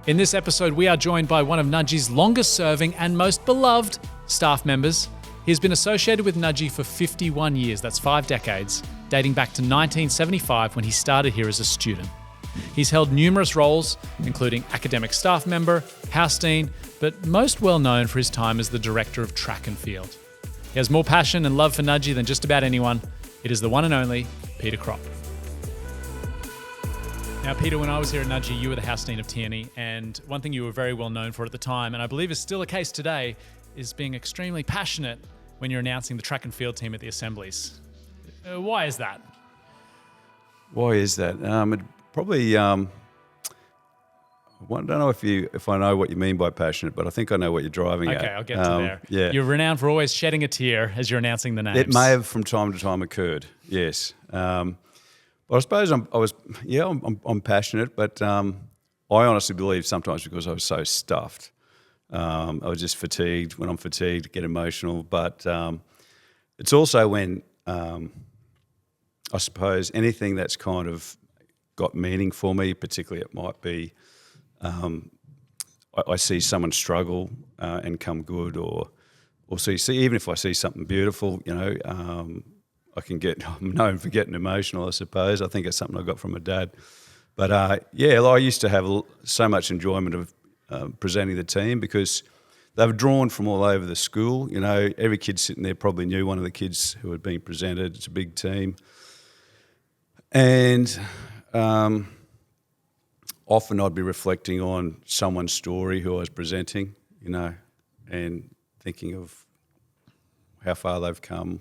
In this episode, we are joined by one of Nudgee's longest serving and most beloved staff members. He's been associated with Nudgee for 51 years, that's 5 decades, dating back to 1975 when he started here as a student. He's held numerous roles, including academic staff member, house dean, but most well known for his time as the director of track and field. He has more passion and love for Nudgee than just about anyone. It is the one and only Peter Kropp. Now, Peter, when I was here at Nudgee, you were the house dean of Tierney, and one thing you were very well known for at the time, and I believe is still a case today, is being extremely passionate when you're announcing the track and field team at the assemblies. Why is that? Why is that? It probably, I don't know if I know what you mean by passionate, but I think I know what you're driving at. Okay, I'll get to there. Yeah. You're renowned for always shedding a tear as you're announcing the names. It may have from time to time occurred, yes. But I suppose I'm passionate, but I honestly believe sometimes because I was so stuffed. I was just fatigued. When I'm fatigued, get emotional. But it's also when I suppose anything that's kind of got meaning for me, particularly it might be I see someone struggle and come good, or see even if I see something beautiful, I'm known for getting emotional, I suppose. I think it's something I got from my dad. But I used to have so much enjoyment of presenting the team because they were drawn from all over the school. Every kid sitting there probably knew one of the kids who had been presented. It's a big team. And often I'd be reflecting on someone's story who I was presenting, and thinking of how far they've come.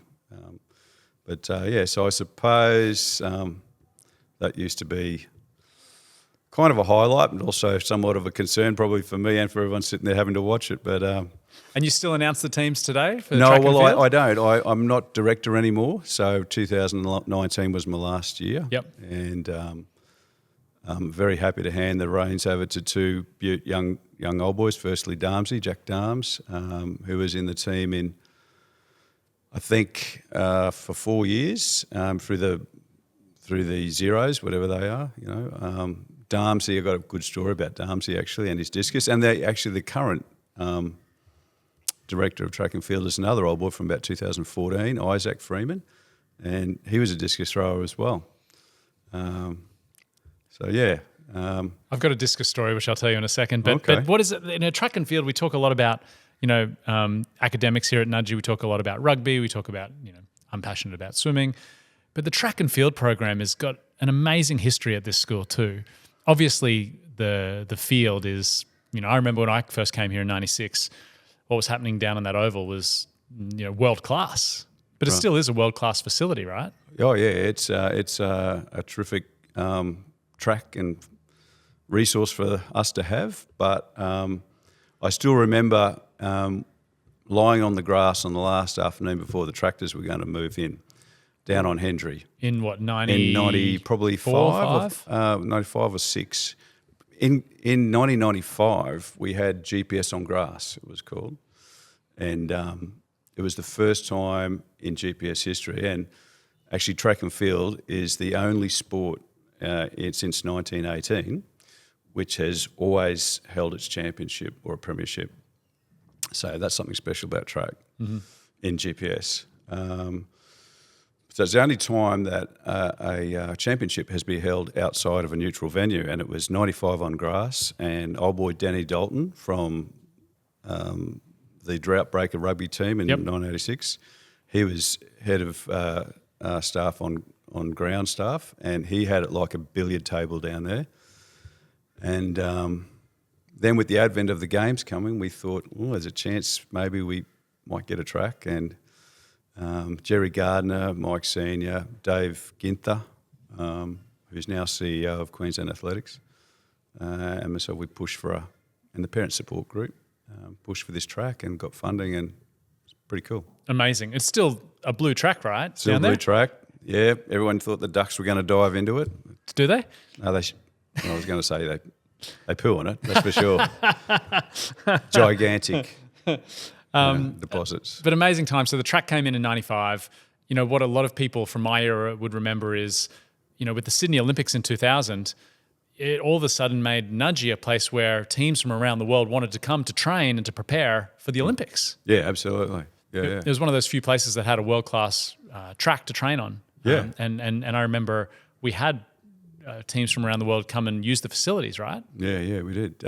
So I suppose that used to be kind of a highlight, and also somewhat of a concern probably for me and for everyone sitting there having to watch it. But and you still announce the teams today? For no, track and field? I don't. I'm not director anymore. So 2019 was my last year. Yep. And I'm very happy to hand the reins over to 2 young old boys. Firstly, Jack Darms, who was in the team in, I think, for 4 years through the zeros, whatever they are. Darmsy, I got a good story about Darmsy actually and his discus, and the current director of track and field is another old boy from about 2014, Isaac Freeman, and he was a discus thrower as well. I've got a discus story which I'll tell you in a second. But, okay. But what is it in a track and field? We talk a lot about academics here at Nudgee. We talk a lot about rugby. We talk about I'm passionate about swimming, but the track and field program has got an amazing history at this school too. Obviously, the field is, I remember when I first came here in '96, what was happening down on that oval was, world class. But it still is a world class facility, right? Oh yeah, it's a terrific track and resource for us to have. But I still remember lying on the grass on the last afternoon before the tractors were going to move in, down on Hendry. In what, 90? In 90, probably 95 or 6. In 1995, we had GPS on grass, it was called. And it was the first time in GPS history. And actually track and field is the only sport since 1918 which has always held its championship or a premiership. So that's something special about track in GPS. So it's the only time that a championship has been held outside of a neutral venue, and it was 95 on grass, and old boy Danny Dalton from the Drought Breaker rugby team in 1986, he was head of staff on ground staff, and he had it like a billiard table down there. And then with the advent of the games coming, we thought, there's a chance maybe we might get a track. And Jerry Gardner, Mike Senior, Dave Ginther, who's now CEO of Queensland Athletics, and myself, we pushed and the parent support group, pushed for this track and got funding, and it's pretty cool. Amazing. It's still a blue track, right? Still a blue track. Yeah, everyone thought the Ducks were going to dive into it. Do they? No, I was going to say they poo on it, that's for sure. Gigantic deposits. But amazing time. So the track came in 95. What a lot of people from my era would remember is, with the Sydney Olympics in 2000, it all of a sudden made Nudgee a place where teams from around the world wanted to come to train and to prepare for the Olympics. Yeah, absolutely. Yeah, It was one of those few places that had a world-class track to train on. Yeah. And I remember we had teams from around the world come and use the facilities, right? Yeah, we did.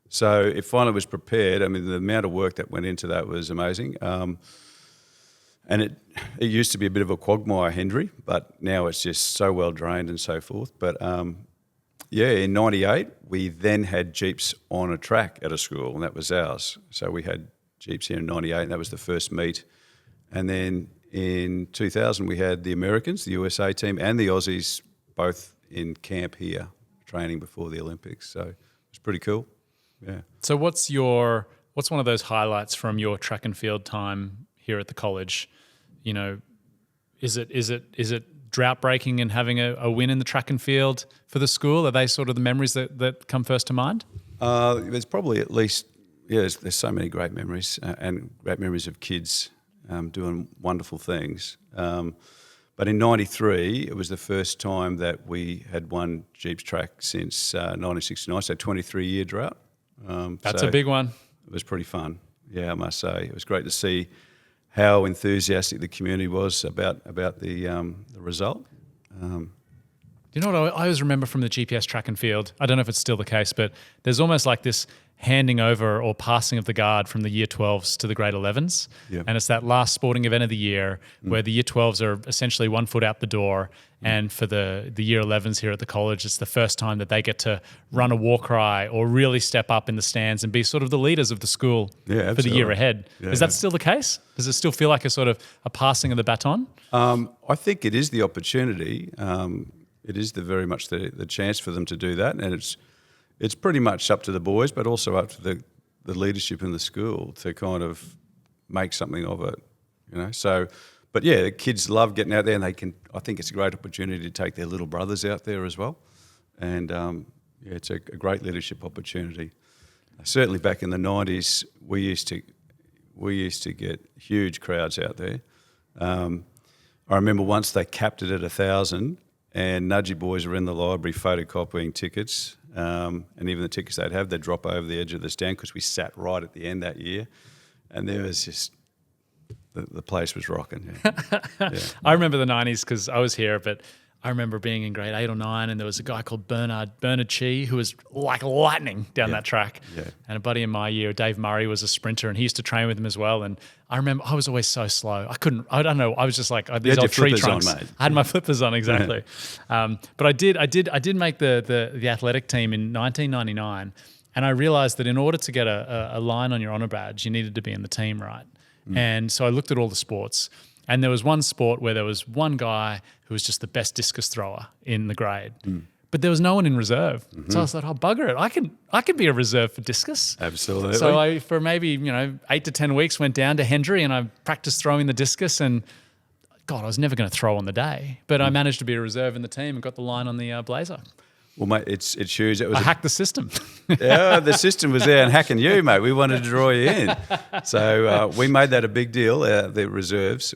So it finally was prepared. I mean, the amount of work that went into that was amazing. And it used to be a bit of a quagmire, Hendry, but now it's just so well drained and so forth. But in '98, we then had Jeeps on a track at a school, and that was ours. So we had Jeeps here in '98, and that was the first meet. And then in 2000, we had the Americans, the USA team, and the Aussies both in camp here, training before the Olympics. So it was pretty cool. Yeah. So what's one of those highlights from your track and field time here at the college? You know, is it drought breaking and having a win in the track and field for the school? Are they sort of the memories that come first to mind? There's probably at least, there's so many great memories and great memories of kids doing wonderful things. But in '93, it was the first time that we had won Jeeps track since 1969, so 23-year drought. That's a big one. It was pretty fun, I must say. It was great to see how enthusiastic the community was about the result. You know what I always remember from the GPS track and field? I don't know if it's still the case, but there's almost like this handing over or passing of the guard from the year 12s to the grade 11s. Yeah. And it's that last sporting event of the year where the year 12s are essentially 1 foot out the door. And for the year 11s here at the college, it's the first time that they get to run a war cry or really step up in the stands and be sort of the leaders of the school for the year ahead. Yeah. Is that still the case? Does it still feel like a sort of a passing of the baton? I think it is the opportunity. It is very much the chance for them to do that, and it's pretty much up to the boys, but also up to the leadership in the school to kind of make something of it, you know. So, but yeah, the kids love getting out there, and I think it's a great opportunity to take their little brothers out there as well, and it's a great leadership opportunity. Certainly, back in the '90s, we used to get huge crowds out there. I remember once they capped it at 1,000. And Nudgee boys were in the library photocopying tickets, and even the tickets they'd drop over the edge of the stand because we sat right at the end that year, and there was just the place was rocking. Yeah. I remember the '90s because I was here, but I remember being in grade 8 or 9, and there was a guy called Bernard Chi who was like lightning down that track. Yeah. And a buddy in my year, Dave Murray, was a sprinter, and he used to train with him as well. And I remember I was always so slow. I don't know. I was just like these old tree trunks. On, mate. I had my flippers on, exactly. But I did make the athletic team in 1999, and I realized that in order to get a line on your honour badge, you needed to be in the team, right? And so I looked at all the sports. And there was one sport where there was one guy who was just the best discus thrower in the grade. But there was no one in reserve. So I was like, oh, bugger it. I can be a reserve for discus. Absolutely. So I, for maybe 8 to 10 weeks, went down to Hendry and I practiced throwing the discus, and God, I was never going to throw on the day. But I managed to be a reserve in the team and got the line on the blazer. Well, mate, it's huge. I hacked the system. Yeah, the system was there and hacking you, mate. We wanted to draw you in. So we made that a big deal. The reserves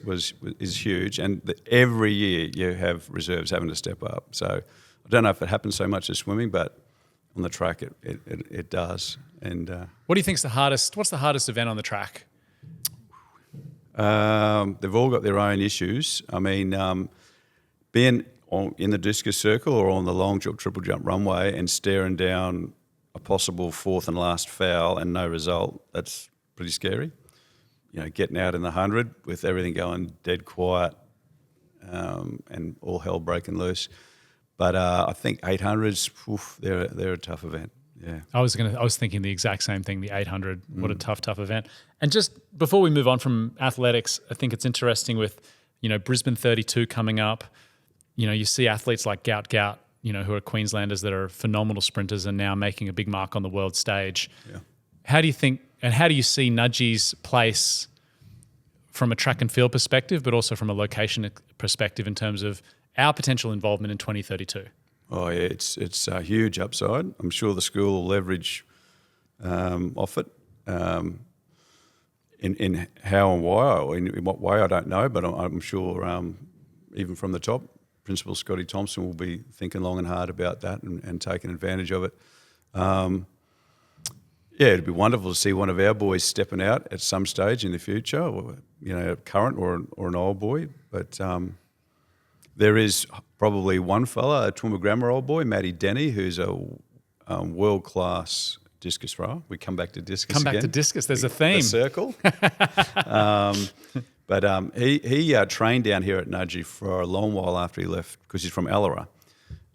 is huge. And every year you have reserves having to step up. So I don't know if it happens so much as swimming, but on the track it does. And what do you think's the hardest? What's the hardest event on the track? They've all got their own issues. I mean, being in the discus circle or on the long jump, triple jump runway and staring down a possible fourth and last foul and no result, that's pretty scary. Getting out in the 100 with everything going dead quiet and all hell breaking loose. But I think 800s, they're a tough event. Yeah, I was thinking the exact same thing. The 800, what a tough event. And just before we move on from athletics, I think it's interesting with Brisbane 32 coming up. You see athletes like Gout, who are Queenslanders that are phenomenal sprinters and now making a big mark on the world stage. Yeah. How do you think, and how do you see Nudgee's place from a track and field perspective, but also from a location perspective in terms of our potential involvement in 2032? Oh yeah, it's a huge upside. I'm sure the school will leverage off it. In how and why, or in what way, I don't know, but I'm sure even from the top, Principal Scotty Thompson will be thinking long and hard about that and taking advantage of it. It'd be wonderful to see one of our boys stepping out at some stage in the future, or current or an old boy. But there is probably one fella, a Toowoomba Grammar old boy, Matty Denny, who's a world-class discus thrower. We come back to discus Come back again. to discus. There's a theme. The circle. But he trained down here at Nudgee for a long while after he left, because he's from Ellery,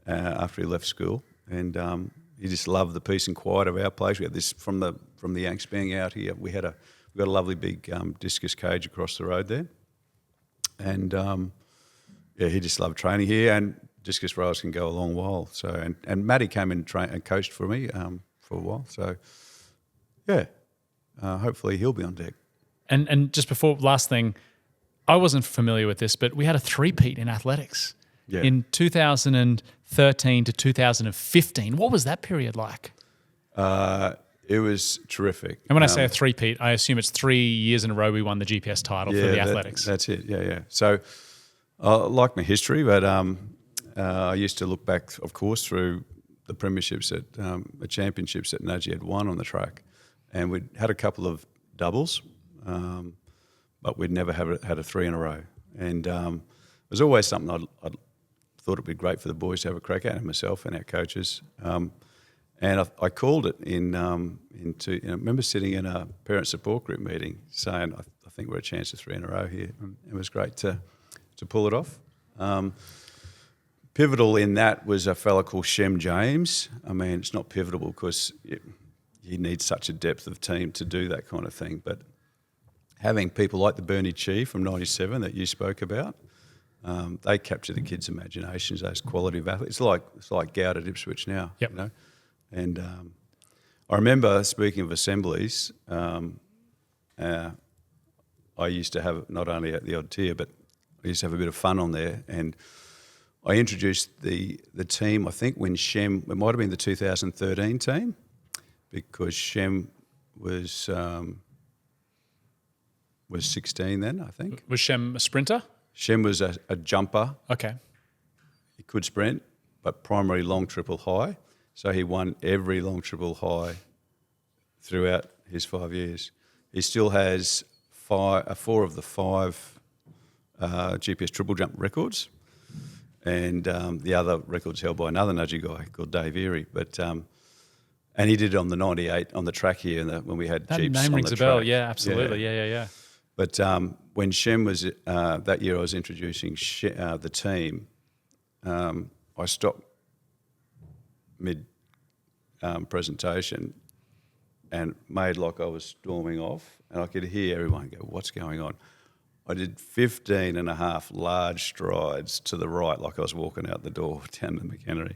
after he left school. And he just loved the peace and quiet of our place. We had this from the Yanks being out here. We got a lovely big discus cage across the road there. And he just loved training here, and discus throwers can go a long while. So and Matty came and coached for me for a while. So hopefully he'll be on deck. And just before, last thing, I wasn't familiar with this, but we had a three-peat in athletics in 2013 to 2015. What was that period like? It was terrific. And when I say a three-peat, I assume it's 3 years in a row we won the GPS title for the athletics. That's it, yeah. So I like my history, but I used to look back, of course, through the premierships the championships that Nudgee had won on the track. And we'd had a couple of doubles, but we'd never had a three in a row. And it was always something I thought it'd be great for the boys to have a crack at, and myself and our coaches. And I called it I remember sitting in a parent support group meeting saying, I think we're a chance of three in a row here. And it was great to pull it off. Pivotal in that was a fella called Shem James. I mean, it's not pivotal because you need such a depth of team to do that kind of thing. But having people like the Bernie Chi from '97 that you spoke about, they capture the kids' imaginations, those quality of athletes. It's like Gout at Ipswich now, Yep. And I remember, speaking of assemblies, I used to have not only at the odd tier, but I used to have a bit of fun on there. And I introduced the team, I think, when Shem, it might have been the 2013 team, because Shem was 16 then, I think. Was Shem a sprinter? Shem was a jumper. Okay. He could sprint, but primarily long triple high. So he won every long triple high throughout his 5 years. He still has four of the five GPS triple jump records, and the other record's held by another Nudgee guy called Dave Erie. But and he did it on the 98 on the track here when we had That Jeeps name on rings the a bell. track. Yeah, absolutely. Yeah. But when Shem was that year, I was introducing the team. I stopped mid presentation and made like I was storming off, and I could hear everyone go, "What's going on?" I did 15 and a half large strides to the right, like I was walking out the door down the McHenry.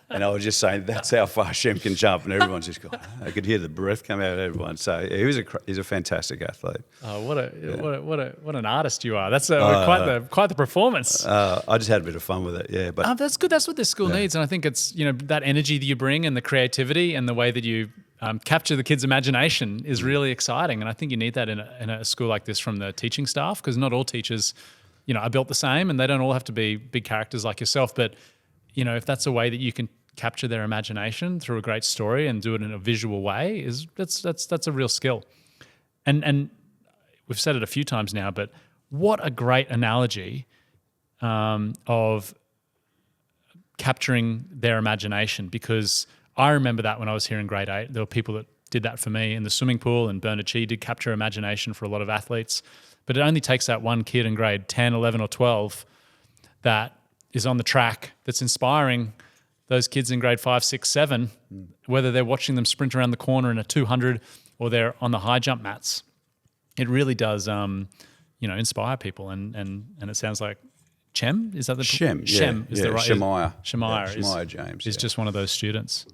And I was just saying, that's how far Shem can jump, and everyone's just going. I could hear the breath come out of everyone. So he's a fantastic athlete. Oh, what an artist you are! That's quite the performance. I just had a bit of fun with it, yeah. But that's good. That's what this school needs, and I think it's that energy that you bring and the creativity and the way that you capture the kids' imagination is really exciting. And I think you need that in a school like this from the teaching staff, because not all teachers, are built the same, and they don't all have to be big characters like yourself, but. If that's a way that you can capture their imagination through a great story and do it in a visual way, that's a real skill. And we've said it a few times now, but what a great analogy of capturing their imagination, because I remember that when I was here in grade 8, there were people that did that for me in the swimming pool, and Bernard Chi did capture imagination for a lot of athletes. But it only takes that one kid in grade 10, 11 or 12 that is on the track that's inspiring those kids in grade 5, 6, 7, whether they're watching them sprint around the corner in a 200 or they're on the high jump mats. It really does, inspire people. And it sounds like Shem, is that the Shem? Shem is the right. Shemaiah James is just one of those students.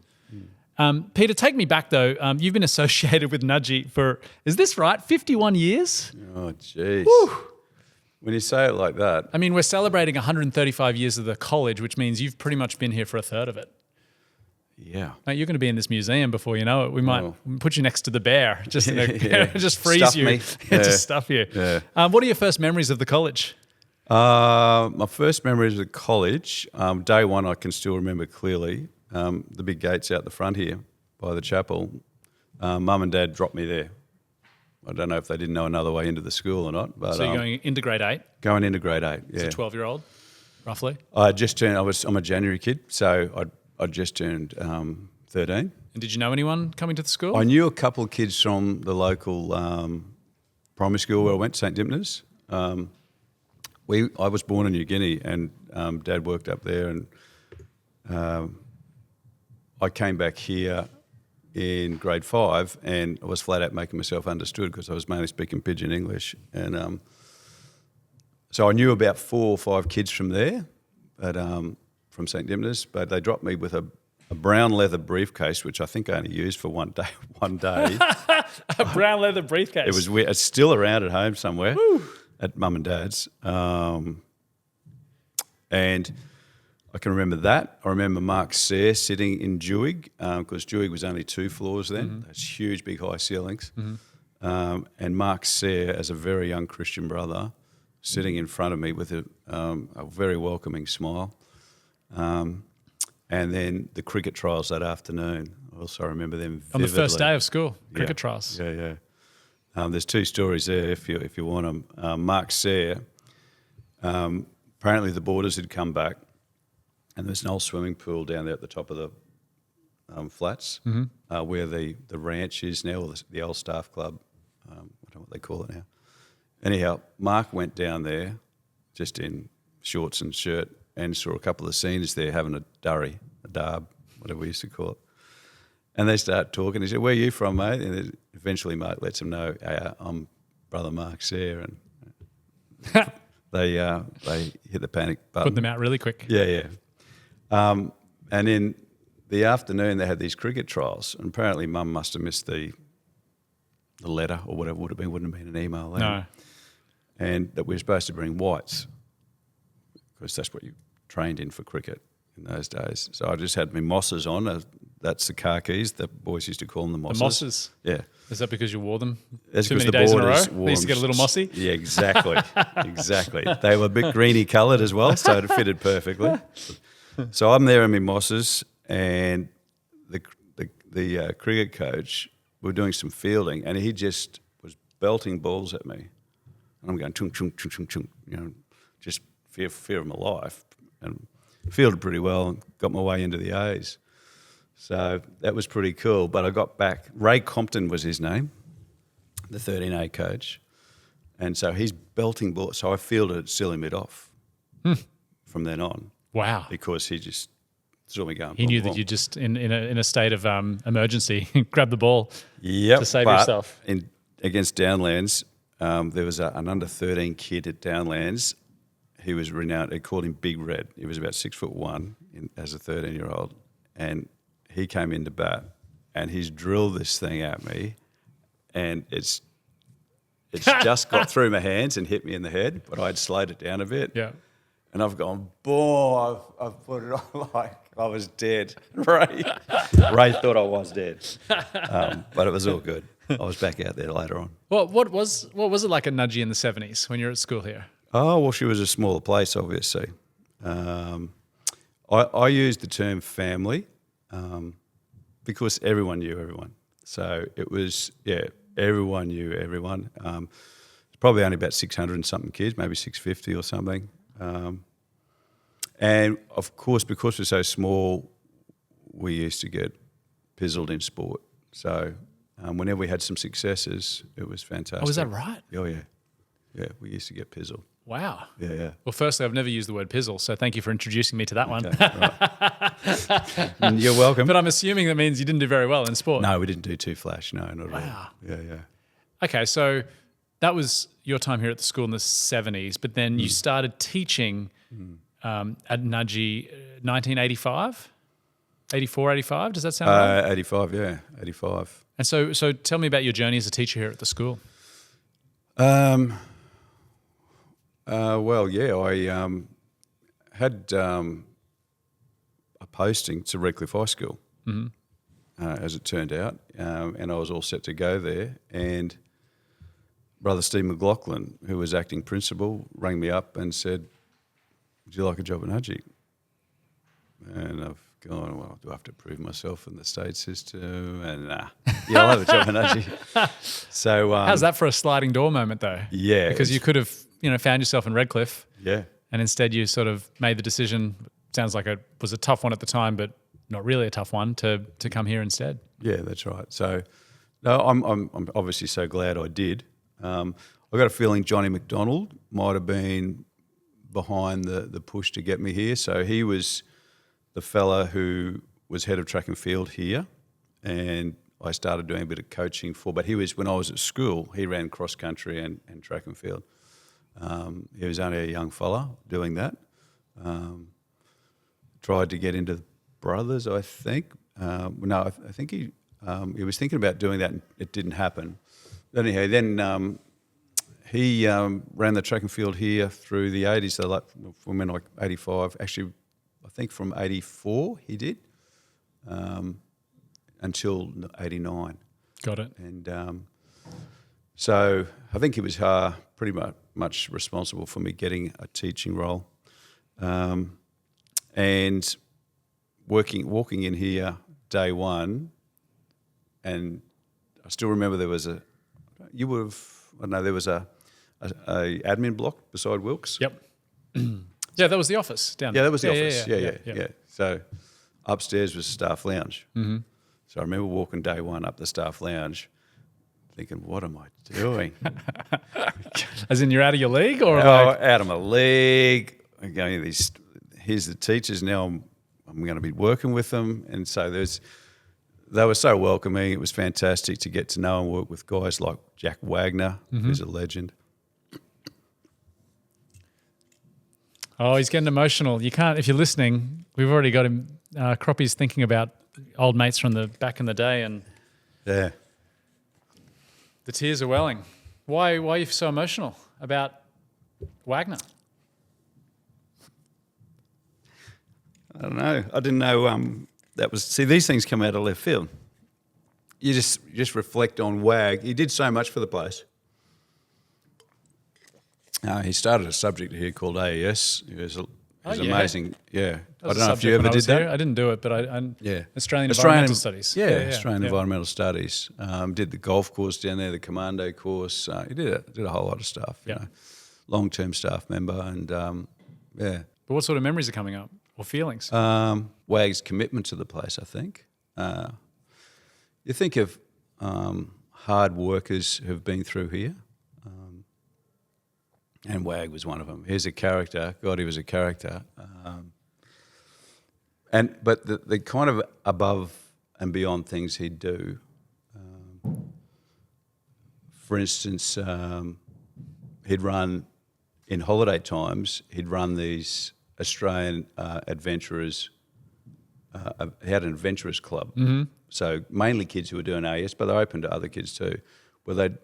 Peter, take me back though. You've been associated with Nudgee for, is this right, 51 years? Oh, jeez. When you say it like that. I mean, we're celebrating 135 years of the college, which means you've pretty much been here for a third of it. Yeah. Mate, you're going to be in this museum before you know it. We might put you next to the bear, just freeze Stuff you, me. just stuff you. Yeah. What are your first memories of the college? My first memories of college, day one I can still remember clearly. The big gates out the front here by the chapel. Mum and Dad dropped me there. I don't know if they didn't know another way into the school or not. But So you're going into grade 8? Going into grade 8, yeah. As a 12-year-old, roughly? I'm a January kid, so I just turned 13. And did you know anyone coming to the school? I knew a couple of kids from the local primary school where I went, St Dimners. I was born in New Guinea, and Dad worked up there, and I came back here in grade 5, and I was flat out making myself understood because I was mainly speaking pidgin English, and so I knew about 4 or 5 kids from there, but from St Dimners, but they dropped me with a brown leather briefcase, which I think I only used for one day. A brown leather briefcase. It was weird. It's still around at home somewhere. Woo. At Mum and Dad's, and I can remember that. I remember Mark Sayre sitting in Dewig, because Dewig was only 2 floors then. Mm-hmm. Those huge, big, high ceilings. Mm-hmm. And Mark Sayre, as a very young Christian brother, sitting in front of me with a very welcoming smile. And then the cricket trials that afternoon. I also remember them vividly. On the first day of school, cricket trials. Yeah. There's 2 stories there if you want them. Mark Sayre, apparently the boarders had come back, and there's an old swimming pool down there at the top of the flats, mm-hmm. Where the ranch is now, or the old staff club. I don't know what they call it now. Anyhow, Mark went down there just in shorts and shirt and saw a couple of seniors there having a durry, a darb, whatever we used to call it. And they start talking. He said, "Where are you from, mate?" And then eventually Mark lets him know, "I'm brother Mark Sayre." And they hit the panic button. Put them out really quick. Yeah. And in the afternoon they had these cricket trials, and apparently Mum must have missed the letter or whatever wouldn't have been an email then. No. And that we were supposed to bring whites because that's what you trained in for cricket in those days. So I just had my mosses on. That's the khakis. The boys used to call them the mosses. The mosses? Yeah. Is that because you wore them That's too many the days in a row? wore They used to get a little mossy? Yeah, exactly. Exactly. They were a bit greeny coloured as well, so it fitted perfectly. So I'm there in my mosses, and the cricket coach, we were doing some fielding, and he just was belting balls at me. And I'm going, chung, chung, chung, chung, chung, just fear of my life. And fielded pretty well and got my way into the A's. So that was pretty cool. But I got back. Ray Compton was his name, the 13A coach. And so he's belting balls. So I fielded it silly mid-off from then on. Wow. Because he just saw me going. He knew that you just, in a state of emergency, grabbed the ball to save but yourself. Against Downlands, there was an under-13 kid at Downlands. He was renowned. They called him Big Red. He was about 6'1" as a 13-year-old. And he came into bat, and he's drilled this thing at me, and it's just got through my hands and hit me in the head, but I'd slowed it down a bit. Yeah. And I've gone, boom, I've put it on like I was dead. Ray thought I was dead. But it was all good. I was back out there later on. Well, what was it like at Nudgee in the 70s when you were at school here? Oh, well, she was a smaller place, obviously. I used the term family because everyone knew everyone. So it was, everyone knew everyone. It's probably only about 600 and something kids, maybe 650 or something. And, of course, because we're so small, we used to get pizzled in sport. So whenever we had some successes, it was fantastic. Oh, is that right? Oh, yeah. Yeah, we used to get pizzled. Wow. Yeah. Well, firstly, I've never used the word pizzle, so thank you for introducing me to that one. Right. You're welcome. But I'm assuming that means you didn't do very well in sport. No, we didn't do too flash. No, not at all. Wow. Yeah. Okay, so that was your time here at the school in the 70s, but then you started teaching at Nudgee 1985? 84, 85? Does that sound right? 85, yeah, 85. And so tell me about your journey as a teacher here at the school. I had a posting to Redcliffe High School, as it turned out, and I was all set to go there. And brother Steve McLaughlin, who was acting principal, rang me up and said, "Would you like a job at Nudgee?" And I've gone, "Well, do I have to prove myself in the state system?" And yeah, I'll have a job at Nudgee. So how's that for a sliding door moment, though? Yeah, because you could have, found yourself in Redcliffe. Yeah, and instead you sort of made the decision. Sounds like it was a tough one at the time, but not really a tough one to come here instead. Yeah, that's right. So, no, I'm obviously so glad I did. I got a feeling Johnny McDonald might have been behind the push to get me here. So he was the fella who was head of track and field here, and I started doing a bit of coaching for. But he was, when I was at school, he ran cross country and track and field. He was only a young fella doing that. Tried to get into the brothers, I think. No, I think he was thinking about doing that, and it didn't happen. Anyhow, then he ran the track and field here through the 80s, so like from like 85. Actually, I think from 84 he did until 89. Got it. And so I think he was pretty much responsible for me getting a teaching role. And walking in here day one, and I still remember there was a admin block beside Wilkes. Yep. Yeah, that was the office down there. Yeah, that was the office. Yeah. Yeah. So upstairs was staff lounge. Mm-hmm. So I remember walking day one up the staff lounge, thinking, "What am I doing?" As in, you're out of your league, or out of my league? I'm going to these. Here's the teachers. Now I'm going to be working with them, and so they were so welcoming. It was fantastic to get to know and work with guys like Jack Wagner, who's a legend. Oh, he's getting emotional. You can't, if you're listening, we've already got him. Kroppy's thinking about old mates from the back in the day, and yeah, the tears are welling. Why are you so emotional about Wagner? I don't know. I didn't know that was. See, these things come out of left field. You just reflect on Wag. He did so much for the place. He started a subject here called AES. It was amazing. Yeah, I don't know if you ever did that. I didn't do it, but Australian Environmental Studies. Yeah, Australian Environmental Studies. Did the golf course down there, the commando course. He did a whole lot of stuff. Yeah, long-term staff member, and yeah. But what sort of memories are coming up or feelings? Wag's commitment to the place, I think. You think of hard workers who've been through here. And Wag was one of them. He's a character. God, he was a character. But the kind of above and beyond things he'd do. For instance, he'd run in holiday times. He'd run these Australian adventurers. He had an adventurers club. Mm-hmm. So mainly kids who were doing AS, but they're open to other kids too, where they'd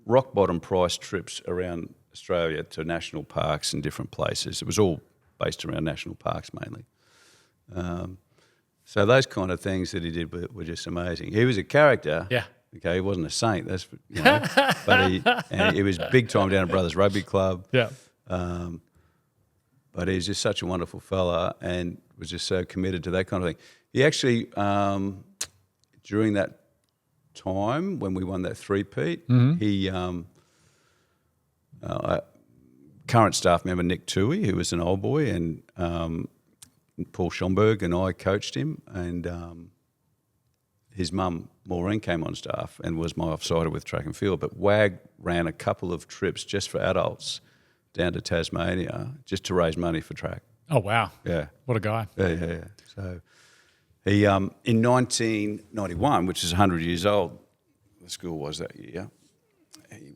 rock bottom price trips around Australia to national parks and different places. It was all based around national parks mainly. So those kind of things that he did were just amazing. He was a character. Yeah. Okay, he wasn't a saint. But he was big time down at Brothers Rugby Club. Yeah. But he's just such a wonderful fella and was just so committed to that kind of thing. He actually, during that time when we won that three-peat, he current staff member Nick Toohey, who was an old boy, and Paul Schomburg and I coached him, and his mum Maureen came on staff and was my offsider with track and field. But Wag ran a couple of trips just for adults down to Tasmania just to raise money for track. Oh wow! Yeah, what a guy! Yeah. So he in 1991, which is 100 years old, the school was that year.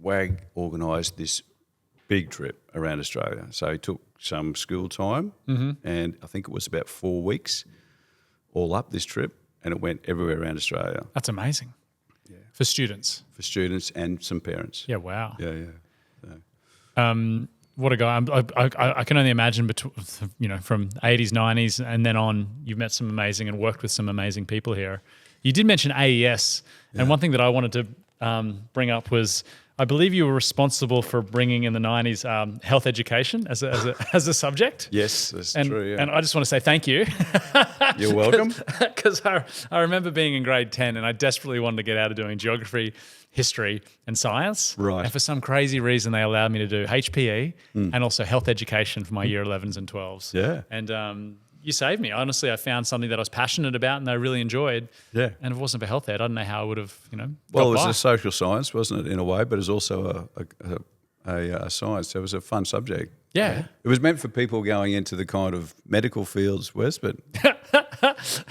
Wag organised this big trip around Australia. So he took some school time, and I think it was about 4 weeks all up this trip, and it went everywhere around Australia. That's amazing. Yeah, for students and some parents. Yeah, wow. Yeah. So. What a guy! I can only imagine from 80s, 90s, and then on. You've met some amazing and worked with some amazing people here. You did mention AES, and one thing that I wanted to bring up was I believe you were responsible for bringing in the 90s health education as a subject. Yes, that's and, true. Yeah. And I just want to say thank you. You're welcome. Because I remember being in grade 10 and I desperately wanted to get out of doing geography, history and science. Right. And for some crazy reason, they allowed me to do HPE and also health education for my year 11s and 12s. Yeah. And you saved me. Honestly, I found something that I was passionate about and I really enjoyed. Yeah. And if it wasn't for health ed, I don't know how I would have, Well, it got was by. a social science, wasn't it, in a way, but it was also a science. So it was a fun subject. Yeah. It was meant for people going into the kind of medical fields, Wes, but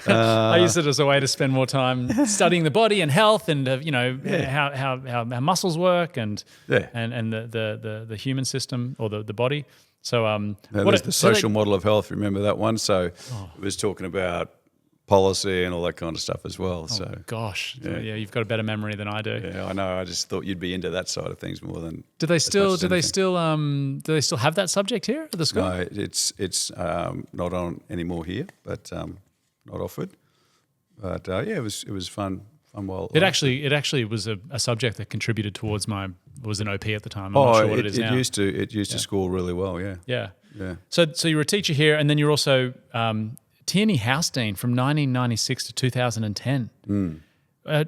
I used it as a way to spend more time studying the body and health and how muscles work and the human system or the body. So there's the social model of health. Remember that one? So it was talking about policy and all that kind of stuff as well. So gosh, yeah, you've got a better memory than I do. Yeah, I know. I just thought you'd be into that side of things more than. Do they still have that subject here at the school? No, it's not on anymore here, but not offered. But it was fun while it actually was a subject that contributed towards was an OP at the time. I'm not sure what it is now. It used to score really well. Yeah. Yeah. So you were a teacher here, and then you're also Tierney House Dean from 1996 to 2010.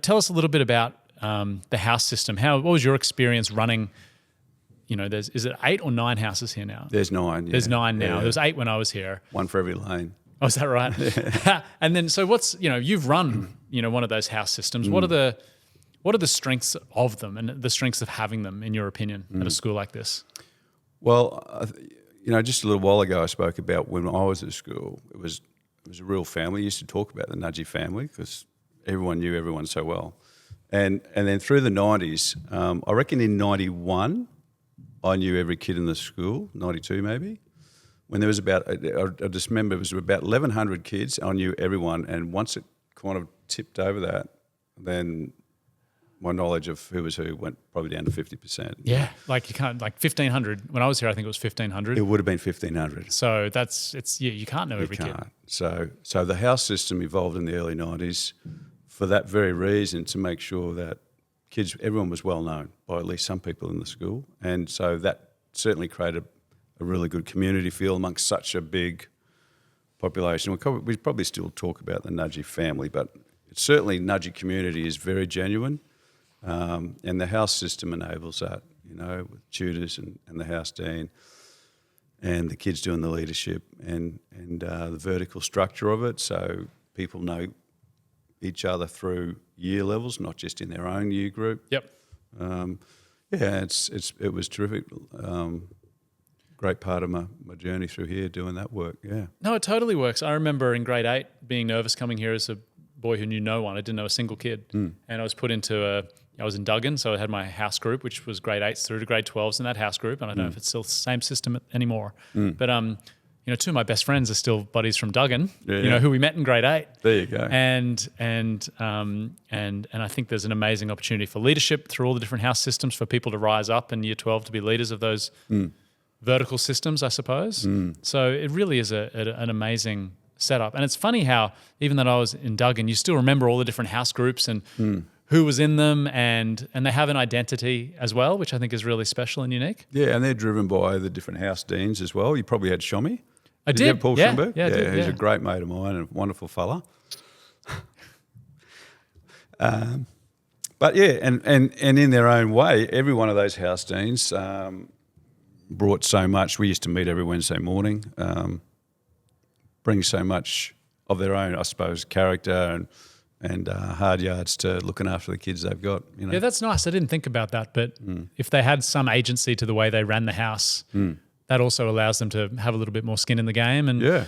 Tell us a little bit about the house system. What was your experience running? Is it 8 or 9 houses here now? There's 9. Yeah. There's 9 now. Yeah. There was 8 when I was here. One for every lane. Oh, is that right? Yeah. And then, so you've run, one of those house systems. What are the strengths of them and the strengths of having them, in your opinion, at a school like this? Well, just a little while ago, I spoke about when I was at school. It was a real family. We used to talk about the Nudgee family because everyone knew everyone so well. And then through the 90s, I reckon in 91, I knew every kid in the school, 92 maybe. When there was I just remember it was about 1,100 kids, I knew everyone. And once it kind of tipped over that, then my knowledge of who was who went probably down to 50%. Yeah, like 1,500. When I was here, I think it was 1,500. It would have been 1,500. So you can't know every kid. So the house system evolved in the early 90s for that very reason, to make sure that everyone was well known by at least some people in the school. And so that certainly created a really good community feel amongst such a big population. We probably still talk about the Nudgee family, but certainly Nudgee community is very genuine. And the house system enables that, with tutors and the house dean and the kids doing the leadership and the vertical structure of it. So people know each other through year levels, not just in their own year group. Yep. It was terrific. Great part of my journey through here doing that work. Yeah. No, it totally works. I remember in grade 8 being nervous coming here as a boy who knew no one. I didn't know a single kid. And I was put into I was in Duggan, so I had my house group, which was grade 8s through to grade 12s in that house group. And I don't know if it's still the same system anymore. But, 2 of my best friends are still buddies from Duggan, who we met in grade 8. There you go. And I think there's an amazing opportunity for leadership through all the different house systems for people to rise up in year 12 to be leaders of those vertical systems, I suppose. So it really is an amazing setup. And it's funny how, even though I was in Duggan, you still remember all the different house groups and who was in them, and they have an identity as well, which I think is really special and unique. Yeah, and they're driven by the different house deans as well. You probably had Shomi. I did. You have Paul Schomburg? Yeah, I did, he's a great mate of mine and a wonderful fella. But yeah, and in their own way, every one of those house deans brought so much. We used to meet every Wednesday morning, bring so much of their own, I suppose, character and hard yards to looking after the kids they've got. Yeah, that's nice. I didn't think about that, but if they had some agency to the way they ran the house, that also allows them to have a little bit more skin in the game and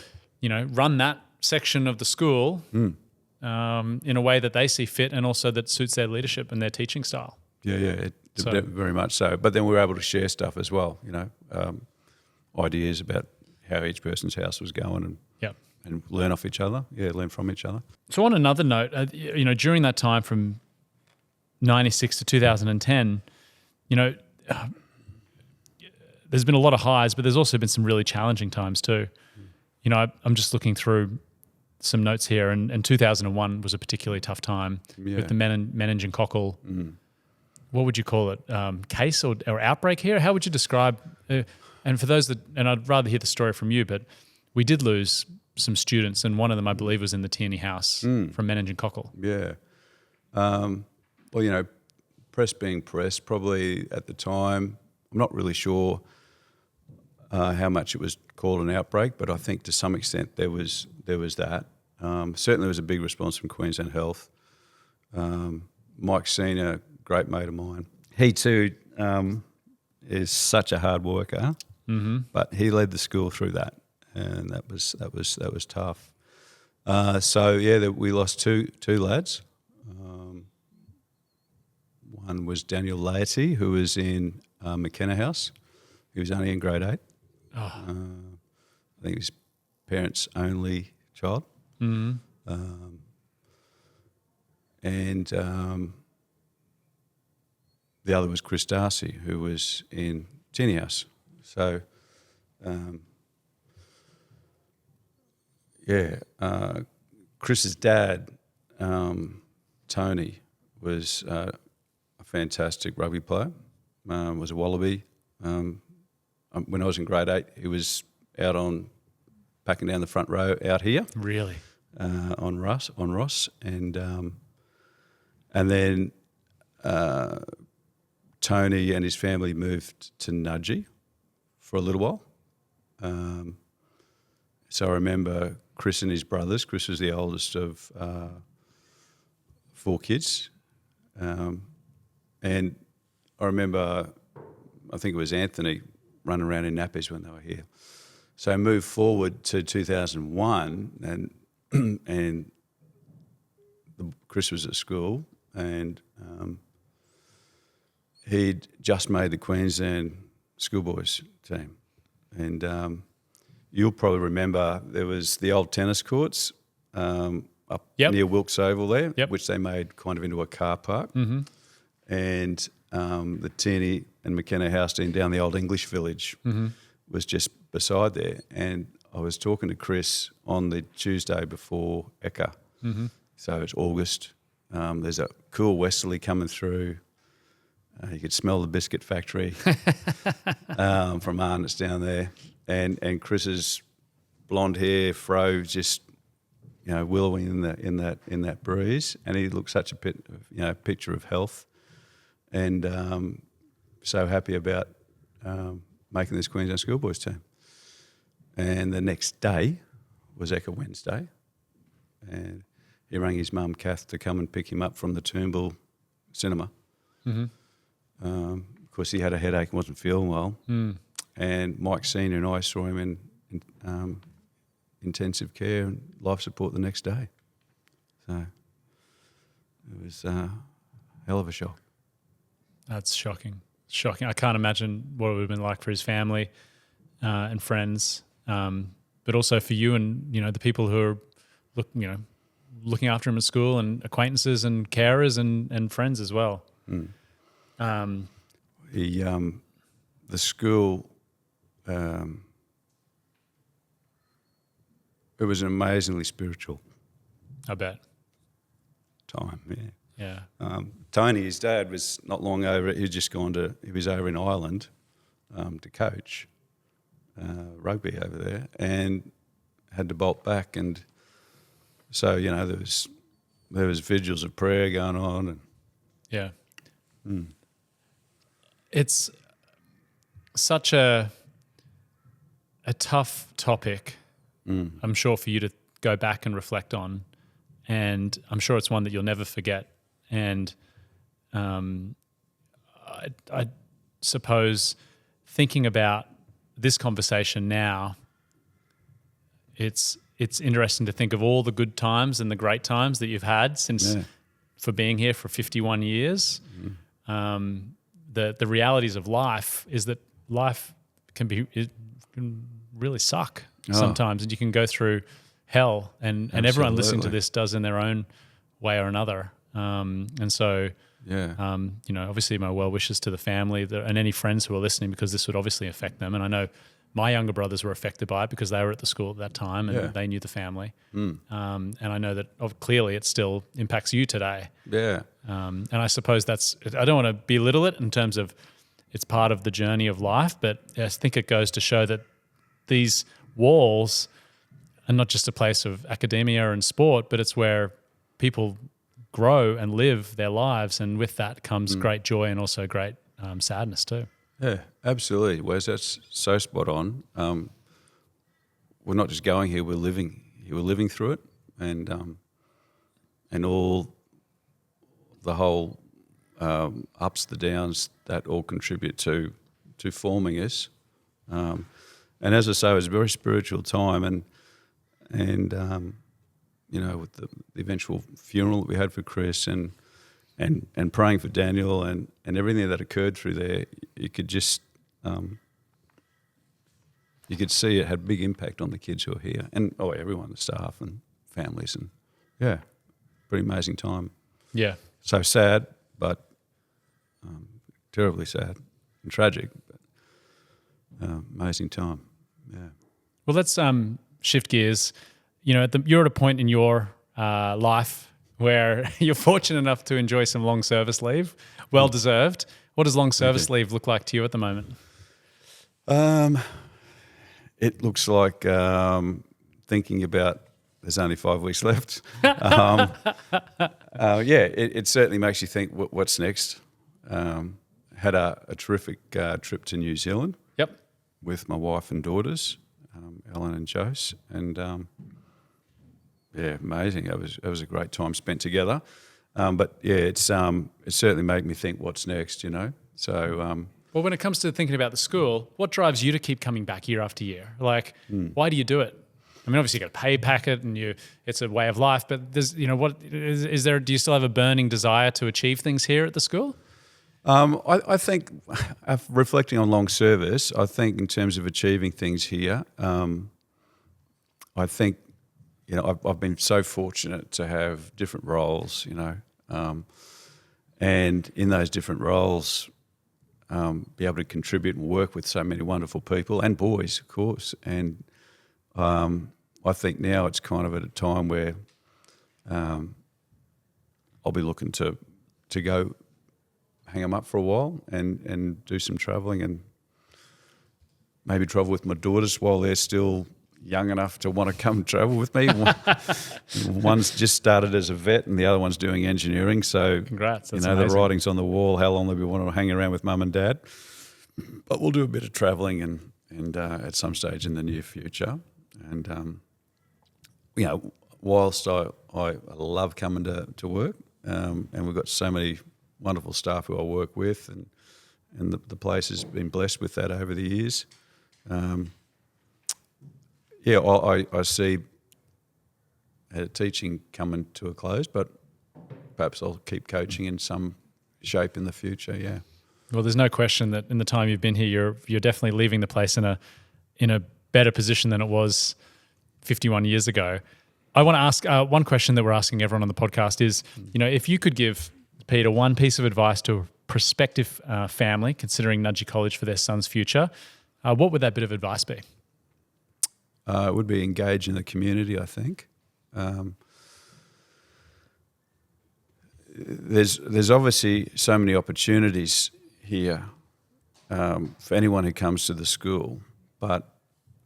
run that section of the school in a way that they see fit and also that suits their leadership and their teaching style. Yeah, very much so. But then we were able to share stuff as well, ideas about how each person's house was going and learn off each other. Yeah, learn from each other. So on another note, during that time from 96 to 2010, there's been a lot of highs, but there's also been some really challenging times too. I'm just looking through some notes here, and 2001 was a particularly tough time with the meningococcal what would you call it, case or outbreak here? How would you describe, and for those that, and I'd rather hear the story from you, but we did lose some students, and one of them, I believe, was in the Tierney house from meningococcal. Yeah. Well, press being press, probably at the time, I'm not really sure how much it was called an outbreak, but I think to some extent there was that. Certainly there was a big response from Queensland Health. Mike Senior, great mate of mine. He too is such a hard worker, but he led the school through that, and that was tough. We lost two lads. One was Daniel Laity, who was in McKenna House. He was only in grade 8. I think he was parents' only child. And the other was Chris Darcy, who was in Tierney House. So, Chris's dad, Tony, was a fantastic rugby player, was a Wallaby. When I was in grade 8, he was out on packing down the front row out here. Really? On Ross, and then Tony and his family moved to Nudgee for a little while. So I remember Chris and his brothers. Chris was the oldest of 4 kids, and I remember, I think it was Anthony running around in nappies when they were here. So I moved forward to 2001, and Chris was at school, and he'd just made the Queensland schoolboys team. And you'll probably remember there was the old tennis courts up near Wilkes Oval there, which they made kind of into a car park. And the Tierney and McKenna house down the old English Village was just beside there. And I was talking to Chris on the Tuesday before Eka. So it's August. There's a cool westerly coming through. You could smell the biscuit factory from Arnott's down there. And Chris's blonde hair, fro, just willowing in that breeze. And he looked such a picture of health. And so happy about making this Queensland schoolboys team. And the next day was Eka Wednesday, and he rang his mum, Kath, to come and pick him up from the Toombul cinema. Of course, he had a headache and wasn't feeling well. And Mike Senior and I saw him in intensive care and life support the next day. So it was a hell of a shock. That's shocking. Shocking. I can't imagine what it would have been like for his family and friends, but also for you and the people who are looking after him at school, and acquaintances and carers and friends as well. The school, it was an amazingly spiritual, I bet, time. Yeah. Tony, his dad, was not long over. He was over in Ireland to coach rugby over there, and had to bolt back. And so there was vigils of prayer going on. And it's such a tough topic, I'm sure, for you to go back and reflect on, and I'm sure it's one that you'll never forget. And I suppose thinking about this conversation now, it's interesting to think of all the good times and the great times that you've had for being here for 51 years. The realities of life is that life can really suck sometimes, and you can go through hell, and everyone listening to this does in their own way or another. And so, obviously my well wishes to the family and any friends who are listening, because this would obviously affect them. And I know my younger brothers were affected by it because they were at the school at that time and they knew the family. And I know that clearly it still impacts you today. Yeah. And I suppose I don't want to belittle it in terms of it's part of the journey of life, but I think it goes to show that these walls are not just a place of academia and sport, but it's where people grow and live their lives, and with that comes great joy and also great sadness too. Yeah, absolutely, Wes. That's so spot on. We're not just going here; we're living. We're living through it, and all the whole ups, the downs that all contribute to forming us. And as I say, it was a very spiritual time, and with the eventual funeral that we had for Chris, and praying for Daniel, and everything that occurred through there, you could just you could see it had a big impact on the kids who are here, and everyone, the staff and families, and pretty amazing time. Yeah. So sad, but terribly sad and tragic, but amazing time. Yeah. Well, let's shift gears. You're at a point in your life where you're fortunate enough to enjoy some long service leave, well deserved. What does long service leave look like to you at the moment? It looks like thinking about there's only 5 weeks left. It certainly makes you think what's next. Had a terrific trip to New Zealand. Yep. With my wife and daughters, Ellen and Jose, and amazing. It was a great time spent together. It certainly made me think what's next. So. Well, when it comes to thinking about the school, what drives you to keep coming back year after year? Like, why do you do it? I mean, obviously you got a pay packet and it's a way of life, but there's, what is there? Do you still have a burning desire to achieve things here at the school? I think, reflecting on long service, I think in terms of achieving things here, I think, I've been so fortunate to have different roles, and in those different roles, be able to contribute and work with so many wonderful people and boys, of course. And I think now it's kind of at a time where I'll be looking to go hang them up for a while and do some travelling, and maybe travel with my daughters while they're still young enough to want to come travel with me. One's just started as a vet and the other one's doing engineering. So, congrats. That's the writing's on the wall, how long do we want to hang around with mum and dad. But we'll do a bit of travelling and at some stage in the near future. And, whilst I love coming to work, and we've got so many wonderful staff who I work with, and the place has been blessed with that over the years. I see teaching coming to a close, but perhaps I'll keep coaching in some shape in the future. Yeah. Well, there's no question that in the time you've been here, you're definitely leaving the place in a better position than it was 51 years ago. I want to ask one question that we're asking everyone on the podcast is, if you could give Peter one piece of advice to a prospective family considering Nudgee College for their son's future, what would that bit of advice be? It would be engage in the community, I think. There's obviously so many opportunities here for anyone who comes to the school, but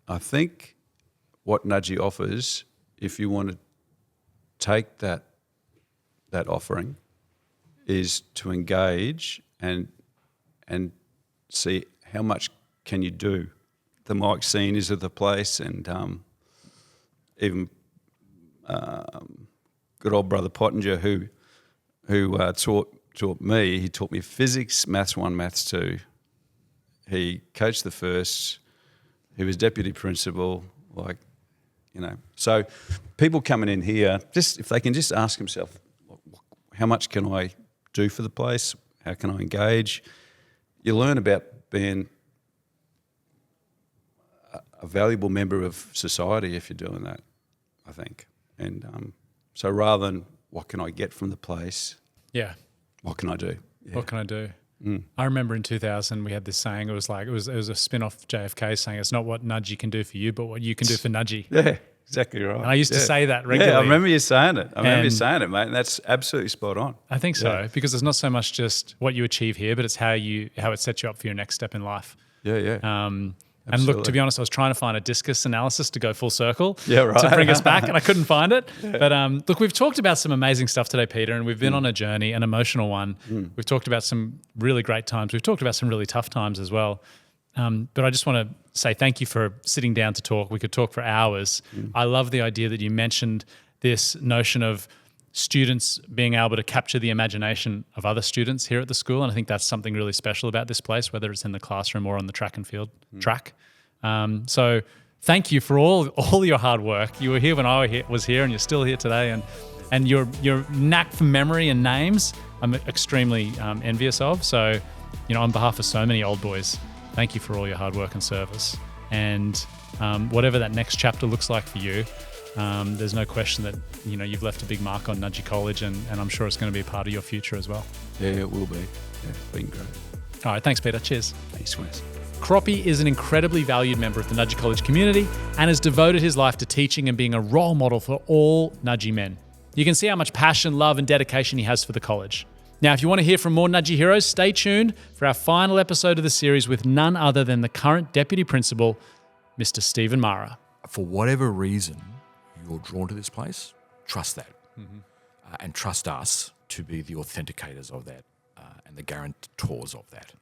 I think what Nudgee offers, if you want to take that offering, is to engage and see how much can you do. The Mike Seniors of the place, and even good old brother Pottinger, who taught me. He taught me physics, maths 1, maths 2. He coached the first. He was deputy principal. So people coming in here, just if they can just ask themselves, how much can I do for the place? How can I engage? You learn about being a valuable member of society if you're doing that, I think. And so rather than what can I get from the place, yeah, what can I do? Yeah. What can I do? I remember in 2000 we had this saying. It was a spin-off JFK saying, "It's not what Nudgee can do for you, but what you can do for Nudgee." Yeah, exactly right. And I used to say that regularly. Yeah, I remember you saying it. Mate, and that's absolutely spot on. I think so, because it's not so much just what you achieve here, but it's how it sets you up for your next step in life. Yeah. And look, to be honest, I was trying to find a discus analysis to go full circle right. to bring us back, and I couldn't find it. Yeah. But look, we've talked about some amazing stuff today, Peter, and we've been on a journey, an emotional one. We've talked about some really great times. We've talked about some really tough times as well. But I just want to say thank you for sitting down to talk. We could talk for hours. I love the idea that you mentioned this notion of students being able to capture the imagination of other students here at the school. And I think that's something really special about this place, whether it's in the classroom or on the track and field track. So thank you for all your hard work. You were here when I was here, and you're still here today. And your knack for memory and names, I'm extremely envious of. So, on behalf of so many old boys, thank you for all your hard work and service. And whatever that next chapter looks like for you, there's no question that you've left a big mark on Nudgee College, and I'm sure it's going to be a part of your future as well. Yeah, it will be. Yeah, it's been great. All right, thanks, Peter. Cheers. Thanks, Wes. Kroppy is an incredibly valued member of the Nudgee College community and has devoted his life to teaching and being a role model for all Nudgee men. You can see how much passion, love, and dedication he has for the college. Now, if you want to hear from more Nudgee heroes, stay tuned for our final episode of the series with none other than the current Deputy Principal, Mr. Stephen Mara. For whatever reason you're drawn to this place, trust that. And trust us to be the authenticators of that and the guarantors of that.